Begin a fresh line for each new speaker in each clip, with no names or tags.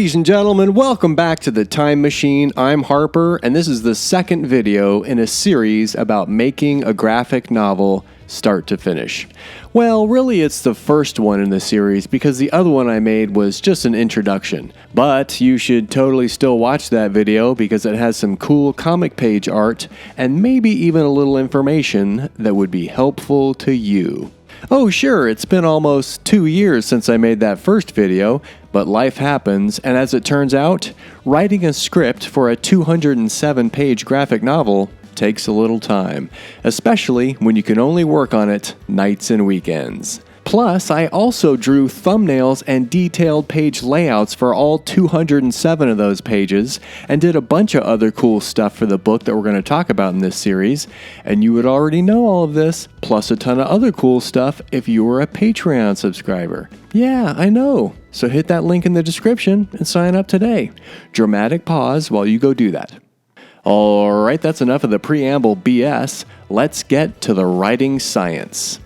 Ladies and gentlemen, welcome back to the Time Machine. I'm Harper, and this is the second video in a series about making a graphic novel start to finish. Well, really it's the first one in the series because the other one I made was just an introduction. But you should totally still watch that video because it has some cool comic page art and maybe even a little information that would be helpful to you. Oh sure, it's been almost 2 years since I made that first video, but life happens, and as it turns out, writing a script for a 207-page graphic novel takes a little time, especially when you can only work on it nights and weekends. Plus, I also drew thumbnails and detailed page layouts for all 207 of those pages, and did a bunch of other cool stuff for the book that we're going to talk about in this series, and you would already know all of this, plus a ton of other cool stuff if you were a Patreon subscriber. Yeah, I know. So hit that link in the description and sign up today. Dramatic pause while you go do that. Alright, that's enough of the preamble BS. Let's get to the writing science.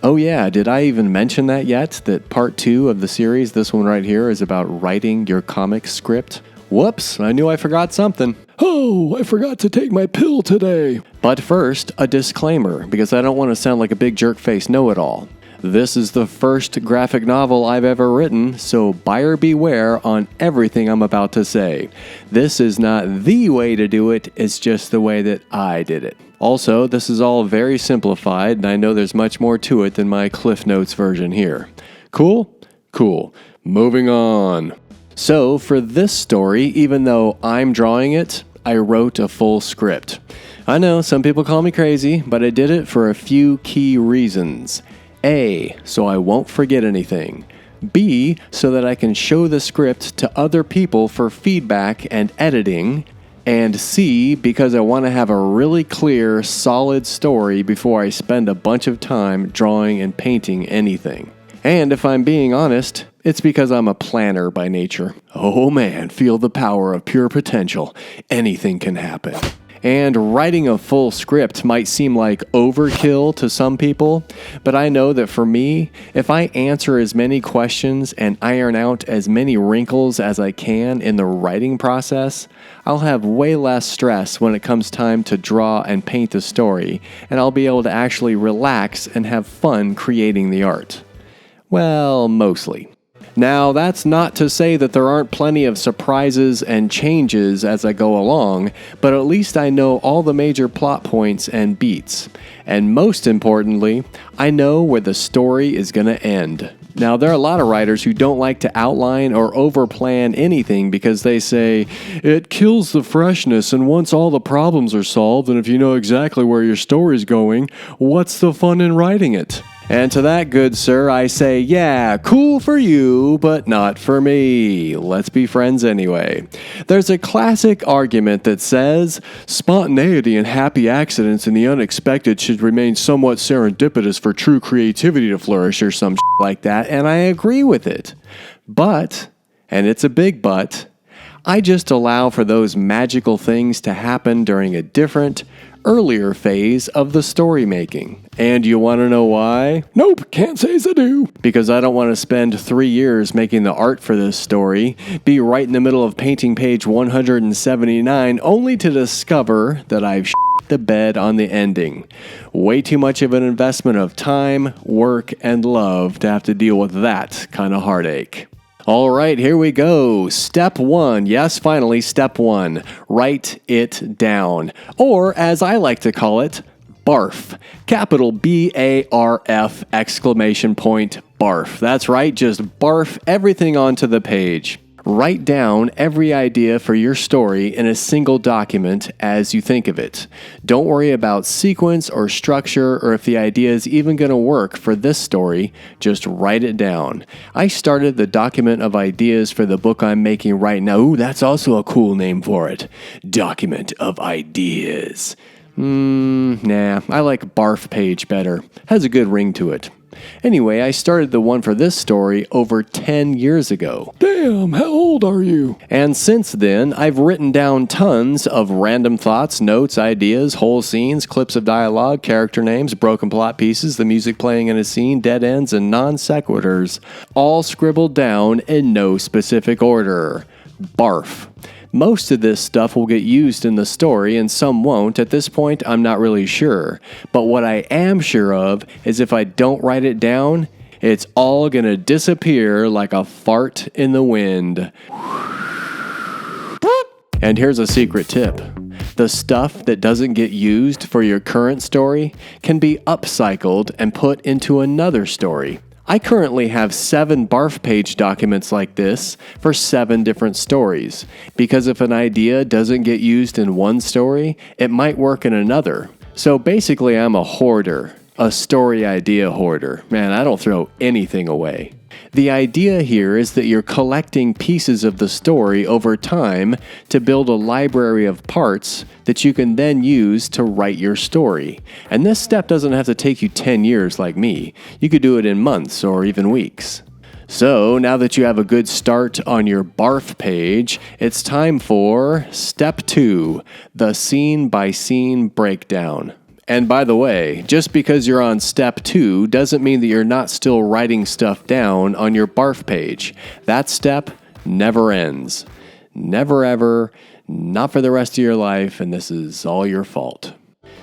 Oh yeah, did I even mention that yet? That part 2 of the series, this one right here, is about writing your comic script? Whoops, I knew I forgot something.
Oh, I forgot to take my pill today.
But first, a disclaimer, because I don't want to sound like a big jerk-face know-it-all. This is the first graphic novel I've ever written, so buyer beware on everything I'm about to say. This is not the way to do it, it's just the way that I did it. Also, this is all very simplified, and I know there's much more to it than my Cliff Notes version here. Cool? Cool. Moving on. So, for this story, even though I'm drawing it, I wrote a full script. I know, some people call me crazy, but I did it for a few key reasons. A, so I won't forget anything. B, so that I can show the script to other people for feedback and editing. And C, because I want to have a really clear, solid story before I spend a bunch of time drawing and painting anything. And if I'm being honest, it's because I'm a planner by nature. Oh man, feel the power of pure potential. Anything can happen. And writing a full script might seem like overkill to some people, but I know that for me, if I answer as many questions and iron out as many wrinkles as I can in the writing process, I'll have way less stress when it comes time to draw and paint the story, and I'll be able to actually relax and have fun creating the art. Well, mostly. Now, that's not to say that there aren't plenty of surprises and changes as I go along, but at least I know all the major plot points and beats. And most importantly, I know where the story is going to end. Now, there are a lot of writers who don't like to outline or overplan anything because they say, it kills the freshness, and once all the problems are solved, and if you know exactly where your story's going, what's the fun in writing it? And to that, good sir, I say, yeah, cool for you, but not for me. Let's be friends anyway. There's a classic argument that says, spontaneity and happy accidents and the unexpected should remain somewhat serendipitous for true creativity to flourish, or some shit like that, and I agree with it. But, and it's a big but, I just allow for those magical things to happen during a different, earlier phase of the story making. And you want to know why?
Nope, can't say as I do.
Because I don't want to spend 3 years making the art for this story, be right in the middle of painting page 179, only to discover that I've shit the bed on the ending. Way too much of an investment of time, work, and love to have to deal with that kind of heartache. All right, here we go. Step 1. Yes, finally, step 1. Write it down. Or, as I like to call it, BARF. Capital B-A-R-F, exclamation point, BARF. That's right, just barf everything onto the page. Write down every idea for your story in a single document as you think of it. Don't worry about sequence or structure or if the idea is even going to work for this story. Just write it down. I started the document of ideas for the book I'm making right now. Ooh, that's also a cool name for it. Document of ideas. Nah, I like barf page better. Has a good ring to it. Anyway, I started the one for this story over 10 years ago.
Damn, how old are you?
And since then, I've written down tons of random thoughts, notes, ideas, whole scenes, clips of dialogue, character names, broken plot pieces, the music playing in a scene, dead ends, and non sequiturs, all scribbled down in no specific order. Barf. Most of this stuff will get used in the story and some won't. At this point, I'm not really sure. But what I am sure of is if I don't write it down, it's all gonna disappear like a fart in the wind. And here's a secret tip. The stuff that doesn't get used for your current story can be upcycled and put into another story. I currently have 7 barf page documents like this for 7 different stories, because if an idea doesn't get used in one story, it might work in another. So basically I'm a hoarder, a story idea hoarder. Man, I don't throw anything away. The idea here is that you're collecting pieces of the story over time to build a library of parts that you can then use to write your story. And this step doesn't have to take you 10 years like me. You could do it in months or even weeks. So now that you have a good start on your barf page, it's time for Step 2, the scene-by-scene breakdown. And by the way, just because you're on step 2 doesn't mean that you're not still writing stuff down on your barf page. That step never ends. Never ever, not for the rest of your life, and this is all your fault.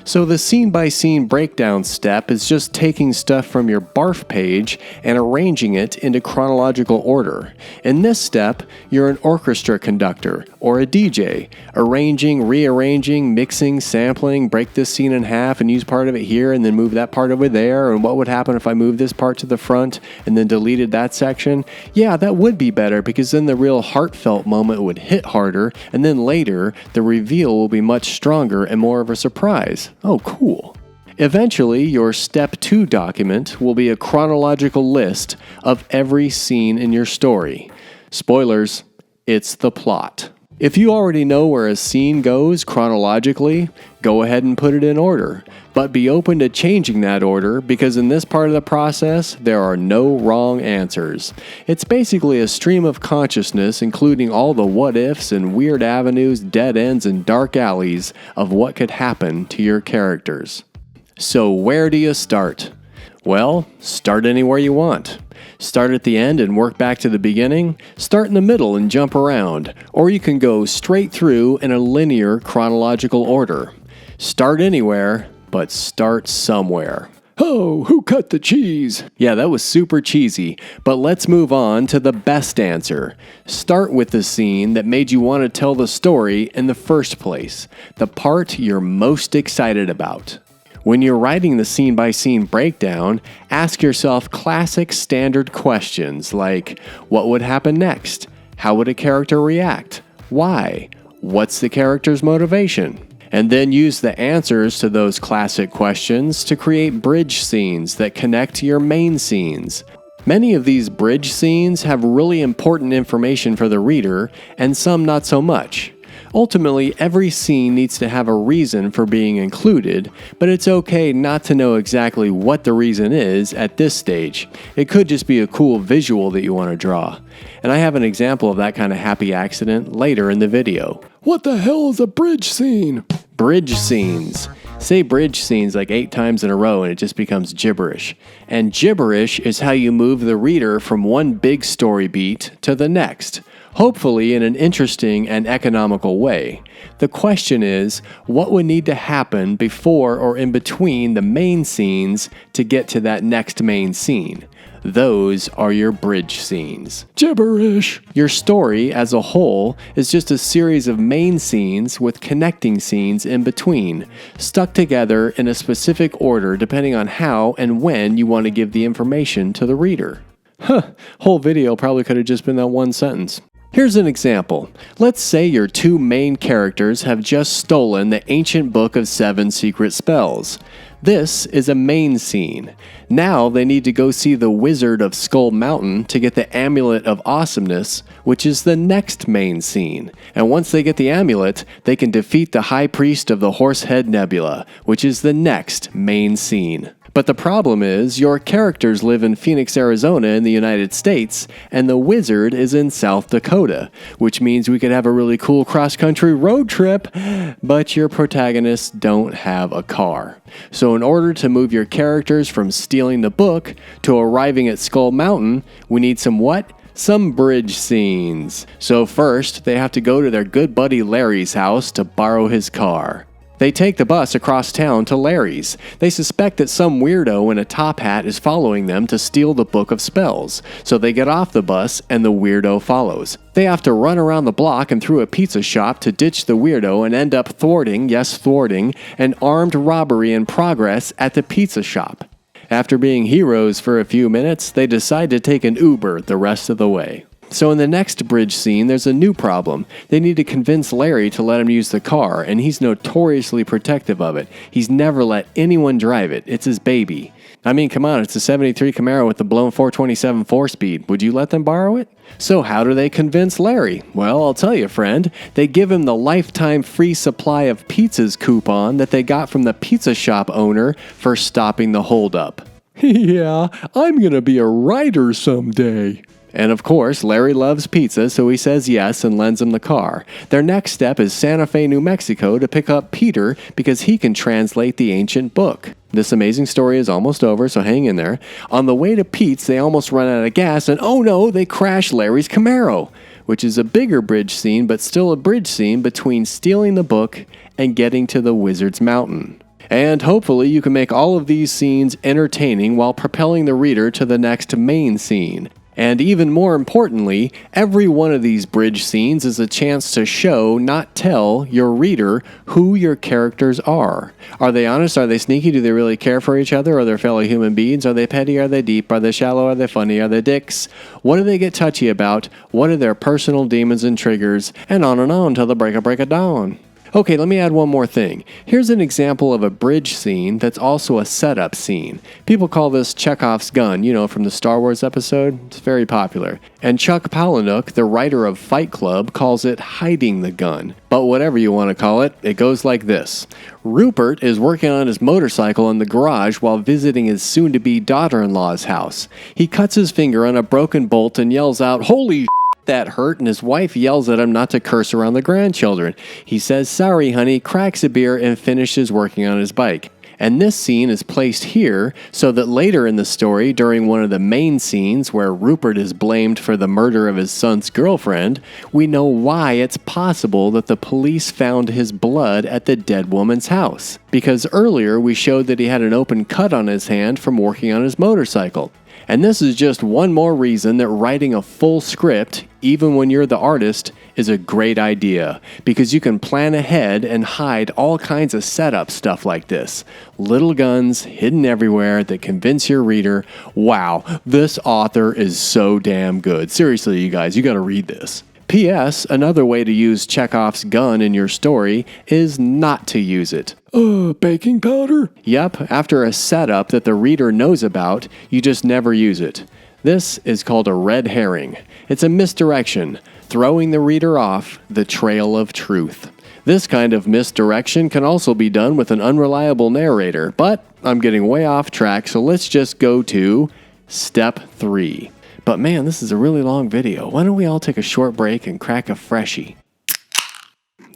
So the scene-by-scene breakdown step is just taking stuff from your barf page and arranging it into chronological order. In this step, you're an orchestra conductor or a DJ, arranging, rearranging, mixing, sampling, break this scene in half and use part of it here and then move that part over there, and what would happen if I moved this part to the front and then deleted that section? Yeah, that would be better, because then the real heartfelt moment would hit harder, and then later, the reveal will be much stronger and more of a surprise. Oh, cool. Eventually, your Step 2 document will be a chronological list of every scene in your story. Spoilers, it's the plot. If you already know where a scene goes chronologically, go ahead and put it in order. But be open to changing that order, because in this part of the process, there are no wrong answers. It's basically a stream of consciousness, including all the what-ifs and weird avenues, dead ends, and dark alleys of what could happen to your characters. So where do you start? Well, start anywhere you want. Start at the end and work back to the beginning. Start in the middle and jump around. Or you can go straight through in a linear chronological order. Start anywhere, but start somewhere.
Oh, who cut the cheese?
Yeah, that was super cheesy, but let's move on to the best answer. Start with the scene that made you want to tell the story in the first place, the part you're most excited about. When you're writing the scene-by-scene breakdown, ask yourself classic standard questions like, what would happen next? How would a character react? Why? What's the character's motivation? And then use the answers to those classic questions to create bridge scenes that connect to your main scenes. Many of these bridge scenes have really important information for the reader, and some not so much. Ultimately, every scene needs to have a reason for being included, but it's okay not to know exactly what the reason is at this stage. It could just be a cool visual that you want to draw. And I have an example of that kind of happy accident later in the video.
What the hell is a bridge scene?
Bridge scenes. Say bridge scenes like 8 times in a row and it just becomes gibberish. And gibberish is how you move the reader from one big story beat to the next, hopefully in an interesting and economical way. The question is, what would need to happen before or in between the main scenes to get to that next main scene? Those are your bridge scenes.
Gibberish.
Your story as a whole is just a series of main scenes with connecting scenes in between, stuck together in a specific order depending on how and when you want to give the information to the reader. Whole video probably could have just been that one sentence. Here's an example. Let's say your 2 main characters have just stolen the ancient book of 7 secret spells. This is a main scene. Now they need to go see the Wizard of Skull Mountain to get the Amulet of Awesomeness, which is the next main scene. And once they get the amulet, they can defeat the High Priest of the Horsehead Nebula, which is the next main scene. But the problem is, your characters live in Phoenix, Arizona in the United States, and the wizard is in South Dakota, which means we could have a really cool cross-country road trip, but your protagonists don't have a car. So in order to move your characters from stealing the book to arriving at Skull Mountain, we need some what? Some bridge scenes. So first, they have to go to their good buddy Larry's house to borrow his car. They take the bus across town to Larry's. They suspect that some weirdo in a top hat is following them to steal the book of spells. So they get off the bus and the weirdo follows. They have to run around the block and through a pizza shop to ditch the weirdo and end up thwarting, an armed robbery in progress at the pizza shop. After being heroes for a few minutes, they decide to take an Uber the rest of the way. So in the next bridge scene, there's a new problem. They need to convince Larry to let him use the car, and he's notoriously protective of it. He's never let anyone drive it. It's his baby. I mean, come on, it's a 73 Camaro with the blown 427 4-speed. Would you let them borrow it? So how do they convince Larry? Well, I'll tell you, friend. They give him the lifetime free supply of pizzas coupon that they got from the pizza shop owner for stopping the holdup.
Yeah, I'm gonna be a writer someday.
And of course, Larry loves pizza, so he says yes and lends him the car. Their next step is Santa Fe, New Mexico to pick up Peter because he can translate the ancient book. This amazing story is almost over, so hang in there. On the way to Pete's, they almost run out of gas, and oh no, they crash Larry's Camaro, which is a bigger bridge scene, but still a bridge scene between stealing the book and getting to the Wizard's Mountain. And hopefully you can make all of these scenes entertaining while propelling the reader to the next main scene. And even more importantly, every one of these bridge scenes is a chance to show, not tell, your reader who your characters are. Are they honest? Are they sneaky? Do they really care for each other or their fellow human beings? Are they petty? Are they deep? Are they shallow? Are they funny? Are they dicks? What do they get touchy about? What are their personal demons and triggers? And on till the break of dawn. Okay, let me add one more thing. Here's an example of a bridge scene that's also a setup scene. People call this Chekhov's gun, from the Star Wars episode. It's very popular. And Chuck Palahniuk, the writer of Fight Club, calls it hiding the gun. But whatever you want to call it, it goes like this. Rupert is working on his motorcycle in the garage while visiting his soon-to-be daughter-in-law's house. He cuts his finger on a broken bolt and yells out, "Holy that hurt," and his wife yells at him not to curse around the grandchildren. He says, "Sorry, honey," cracks a beer, and finishes working on his bike. And this scene is placed here so that later in the story, during one of the main scenes where Rupert is blamed for the murder of his son's girlfriend, we know why it's possible that the police found his blood at the dead woman's house. Because earlier we showed that he had an open cut on his hand from working on his motorcycle. And this is just one more reason that writing a full script, even when you're the artist, is a great idea. Because you can plan ahead and hide all kinds of setup stuff like this. Little guns hidden everywhere that convince your reader, wow, this author is so damn good. Seriously, you guys, you gotta read this. P.S. Another way to use Chekhov's gun in your story is not to use it.
Baking powder?
Yep, after a setup that the reader knows about, you just never use it. This is called a red herring. It's a misdirection, throwing the reader off the trail of truth. This kind of misdirection can also be done with an unreliable narrator, but I'm getting way off track, so let's just go to step 3. But man, this is a really long video. Why don't we all take a short break and crack a freshie?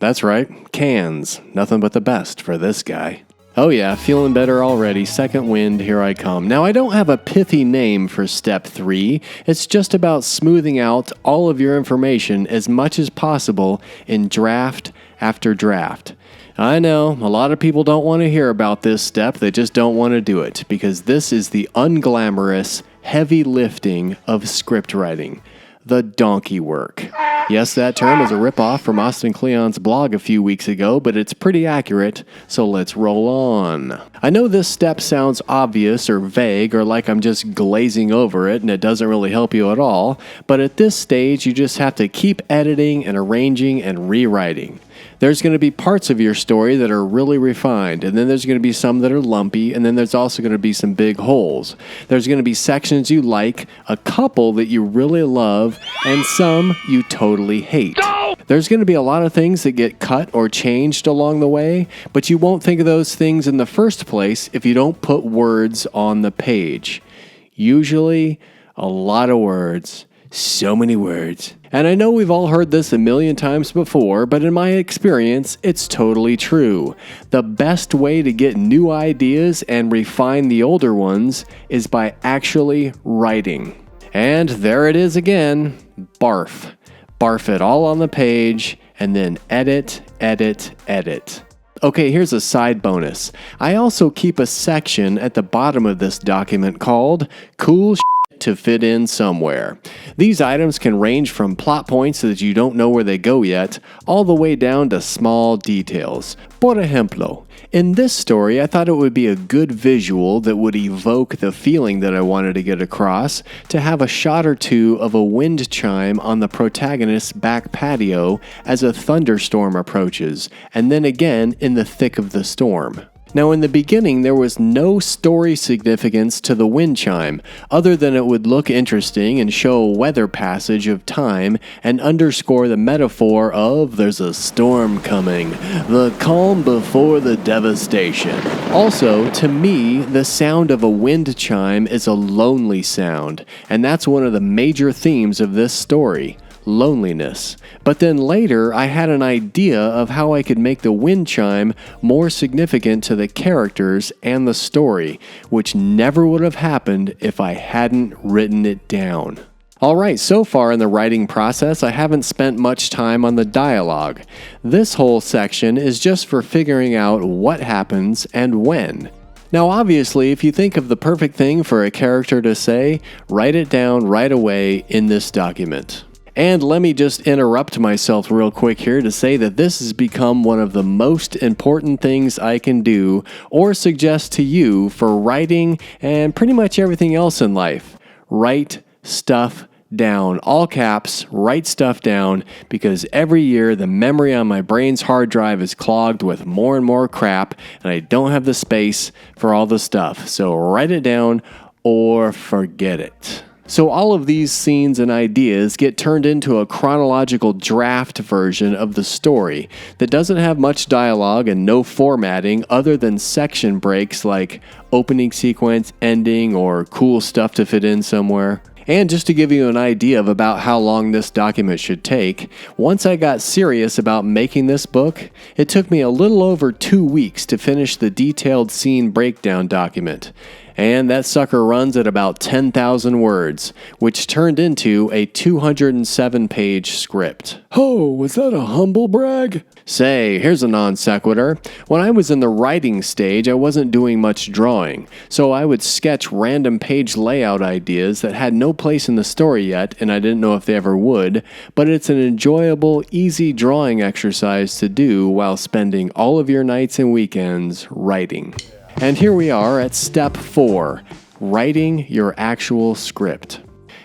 That's right, cans. Nothing but the best for this guy. Oh yeah, feeling better already. Second wind, here I come. Now I don't have a pithy name for step 3. It's just about smoothing out all of your information as much as possible in draft after draft. I know, a lot of people don't want to hear about this step. They just don't want to do it because this is the unglamorous, heavy lifting of script writing. The donkey work. Yes, that term is a ripoff from Austin Kleon's blog a few weeks ago, but it's pretty accurate, so let's roll on. I know this step sounds obvious or vague or like I'm just glazing over it and it doesn't really help you at all, but at this stage you just have to keep editing and arranging and rewriting. There's going to be parts of your story that are really refined, and then there's going to be some that are lumpy, and then there's also going to be some big holes. There's going to be sections you like, a couple that you really love, and some you totally hate. There's going to be a lot of things that get cut or changed along the way, but you won't think of those things in the first place if you don't put words on the page. Usually, a lot of words. So many words. And I know we've all heard this a million times before, but in my experience, it's totally true. The best way to get new ideas and refine the older ones is by actually writing. And there it is again. Barf. Barf it all on the page, and then edit, edit, edit. Okay, here's a side bonus. I also keep a section at the bottom of this document called Cool Shit to Fit In Somewhere. These items can range from plot points that you don't know where they go yet, all the way down to small details. Por ejemplo, in this story, I thought it would be a good visual that would evoke the feeling that I wanted to get across to have a shot or two of a wind chime on the protagonist's back patio as a thunderstorm approaches, and then again in the thick of the storm. Now, in the beginning, there was no story significance to the wind chime, other than it would look interesting and show a weather passage of time and underscore the metaphor of there's a storm coming, the calm before the devastation. Also, to me, the sound of a wind chime is a lonely sound, and that's one of the major themes of this story. Loneliness. But then later, I had an idea of how I could make the wind chime more significant to the characters and the story, which never would have happened if I hadn't written it down. Alright, so far in the writing process, I haven't spent much time on the dialogue. This whole section is just for figuring out what happens and when. Now obviously, if you think of the perfect thing for a character to say, write it down right away in this document. And let me just interrupt myself real quick here to say that this has become one of the most important things I can do or suggest to you for writing and pretty much everything else in life. Write stuff down. All caps, write stuff down, because every year the memory on my brain's hard drive is clogged with more and more crap, and I don't have the space for all the stuff. So write it down or forget it. So all of these scenes and ideas get turned into a chronological draft version of the story that doesn't have much dialogue and no formatting other than section breaks like opening sequence, ending, or cool stuff to fit in somewhere. And just to give you an idea of about how long this document should take, once I got serious about making this book, it took me a little over 2 weeks to finish the detailed scene breakdown document. And that sucker runs at about 10,000 words, which turned into a 207-page script.
Oh, was that a humble brag?
Say, here's a non sequitur. When I was in the writing stage, I wasn't doing much drawing, so I would sketch random page layout ideas that had no place in the story yet, and I didn't know if they ever would, but it's an enjoyable, easy drawing exercise to do while spending all of your nights and weekends writing. And here we are at step 4, writing your actual script.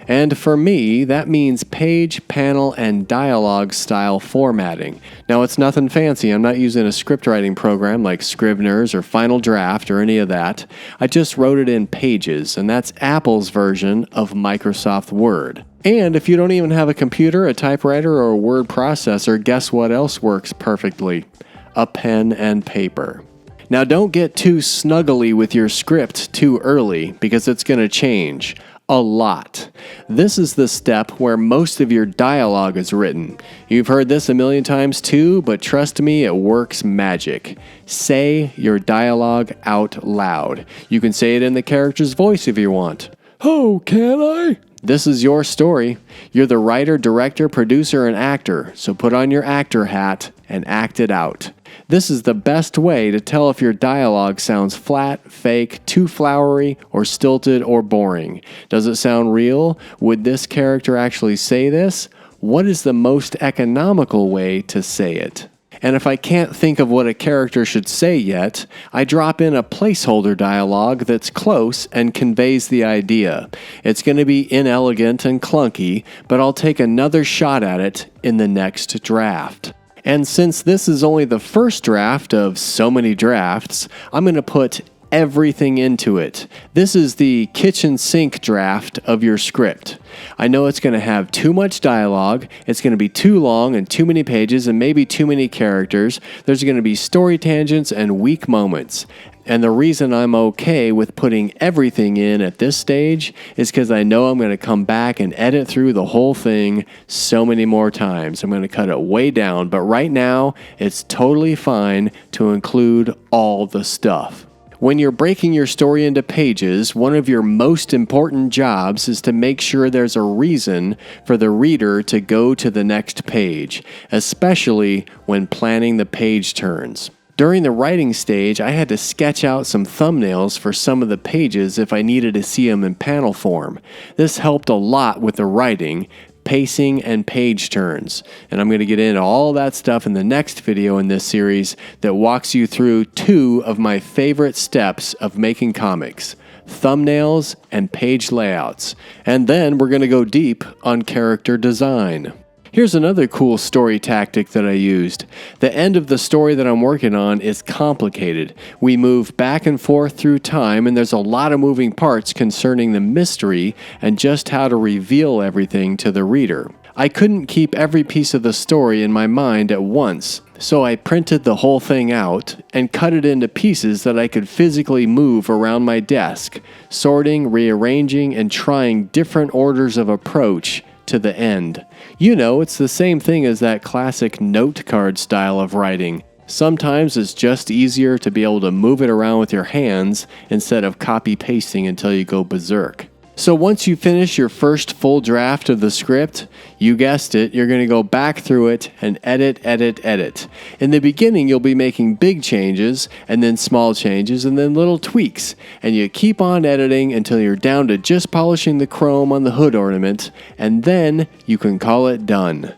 And for me, that means page, panel, and dialogue style formatting. Now, it's nothing fancy. I'm not using a script writing program like Scrivener's or Final Draft or any of that. I just wrote it in Pages, and that's Apple's version of Microsoft Word. And if you don't even have a computer, a typewriter, or a word processor, guess what else works perfectly? A pen and paper. Now, don't get too snuggly with your script too early, because it's going to change. A lot. This is the step where most of your dialogue is written. You've heard this a million times too, but trust me, it works magic. Say your dialogue out loud. You can say it in the character's voice if you want.
Oh, can I?
This is your story. You're the writer, director, producer, and actor, so put on your actor hat and act it out. This is the best way to tell if your dialogue sounds flat, fake, too flowery, or stilted, or boring. Does it sound real? Would this character actually say this? What is the most economical way to say it? And if I can't think of what a character should say yet, I drop in a placeholder dialogue that's close and conveys the idea. It's going to be inelegant and clunky, but I'll take another shot at it in the next draft. And since this is only the first draft of so many drafts, I'm going to put everything into it. This is the kitchen sink draft of your script. I know it's going to have too much dialogue, it's going to be too long and too many pages and maybe too many characters. There's going to be story tangents and weak moments. And the reason I'm okay with putting everything in at this stage is because I know I'm going to come back and edit through the whole thing so many more times. I'm going to cut it way down, but right now it's totally fine to include all the stuff. When you're breaking your story into pages, one of your most important jobs is to make sure there's a reason for the reader to go to the next page, especially when planning the page turns. During the writing stage, I had to sketch out some thumbnails for some of the pages if I needed to see them in panel form. This helped a lot with the writing, pacing, and page turns. And I'm going to get into all that stuff in the next video in this series that walks you through 2 of my favorite steps of making comics: thumbnails and page layouts. And then we're going to go deep on character design. Here's another cool story tactic that I used. The end of the story that I'm working on is complicated. We move back and forth through time, and there's a lot of moving parts concerning the mystery and just how to reveal everything to the reader. I couldn't keep every piece of the story in my mind at once, so I printed the whole thing out and cut it into pieces that I could physically move around my desk, sorting, rearranging, and trying different orders of approach to the end. You know, it's the same thing as that classic note card style of writing. Sometimes it's just easier to be able to move it around with your hands instead of copy-pasting until you go berserk. So once you finish your first full draft of the script, you guessed it, you're going to go back through it and edit. In the beginning, you'll be making big changes, and then small changes, and then little tweaks. And you keep on editing until you're down to just polishing the chrome on the hood ornament, and then you can call it done.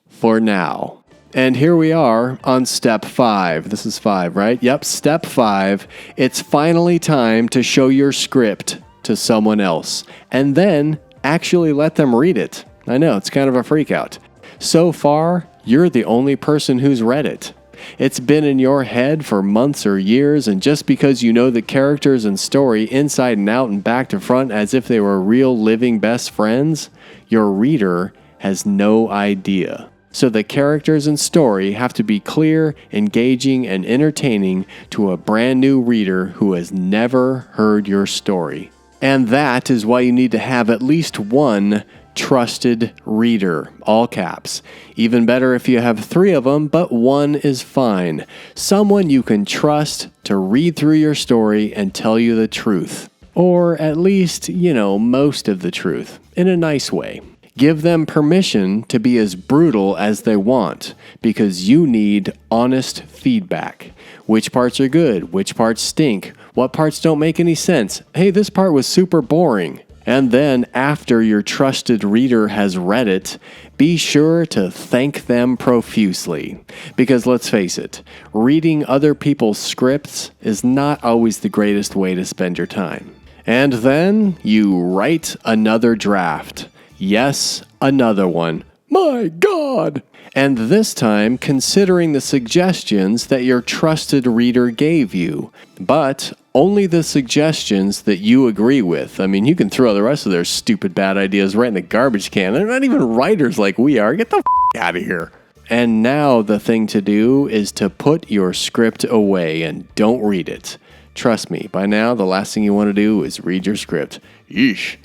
For now. And here we are on step 5. This is 5, right? Yep, step 5. It's finally time to show your script to someone else, and then actually let them read it. I know, it's kind of a freak out. So far, you're the only person who's read it. It's been in your head for months or years, and just because you know the characters and story inside and out and back to front as if they were real living best friends, your reader has no idea. So the characters and story have to be clear, engaging, and entertaining to a brand new reader who has never heard your story. And that is why you need to have at least one trusted reader, all caps. Even better if you have 3 of them, but 1 is fine. Someone you can trust to read through your story and tell you the truth. Or at least, most of the truth, in a nice way. Give them permission to be as brutal as they want, because you need honest feedback. Which parts are good? Which parts stink? What parts don't make any sense? Hey, this part was super boring. And then, after your trusted reader has read it, be sure to thank them profusely. Because let's face it, reading other people's scripts is not always the greatest way to spend your time. And then, you write another draft. Yes, another one. My God! And this time, considering the suggestions that your trusted reader gave you. But only the suggestions that you agree with. I mean, you can throw the rest of their stupid bad ideas right in the garbage can. They're not even writers like we are. Get the out of here. And now the thing to do is to put your script away and don't read it. Trust me, by now the last thing you want to do is read your script. Yeesh.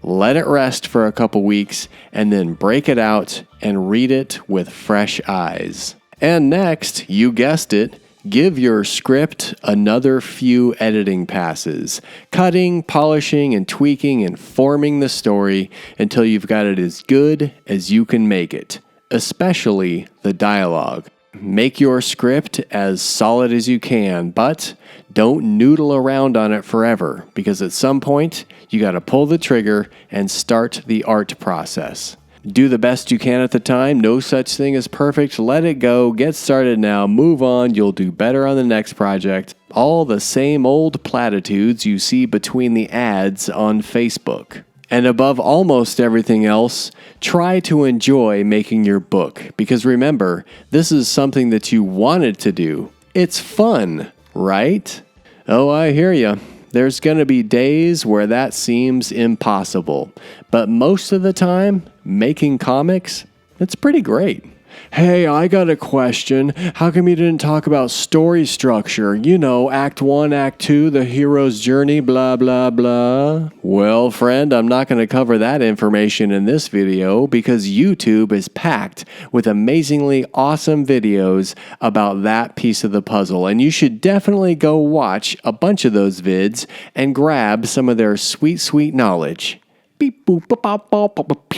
Let it rest for a couple weeks, and then break it out and read it with fresh eyes. And next, you guessed it, give your script another few editing passes, cutting, polishing, and tweaking and forming the story until you've got it as good as you can make it, especially the dialogue. Make your script as solid as you can, but don't noodle around on it forever, because at some point, you got to pull the trigger and start the art process. Do the best you can at the time. No such thing as perfect. Let it go. Get started now. Move on. You'll do better on the next project. All the same old platitudes you see between the ads on Facebook. And above almost everything else, try to enjoy making your book. Because remember, this is something that you wanted to do. It's fun, right? Oh, I hear ya. There's going to be days where that seems impossible. But most of the time, making comics, it's pretty great. Hey, I got a question. How come you didn't talk about story structure? You know, Act 1, Act 2, the hero's journey, blah, blah, blah. Well, friend, I'm not going to cover that information in this video because YouTube is packed with amazingly awesome videos about that piece of the puzzle. And you should definitely go watch a bunch of those vids and grab some of their sweet, sweet knowledge. Beep, boop, bop, bop, bop, bop,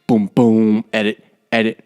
boom, boom, edit, edit.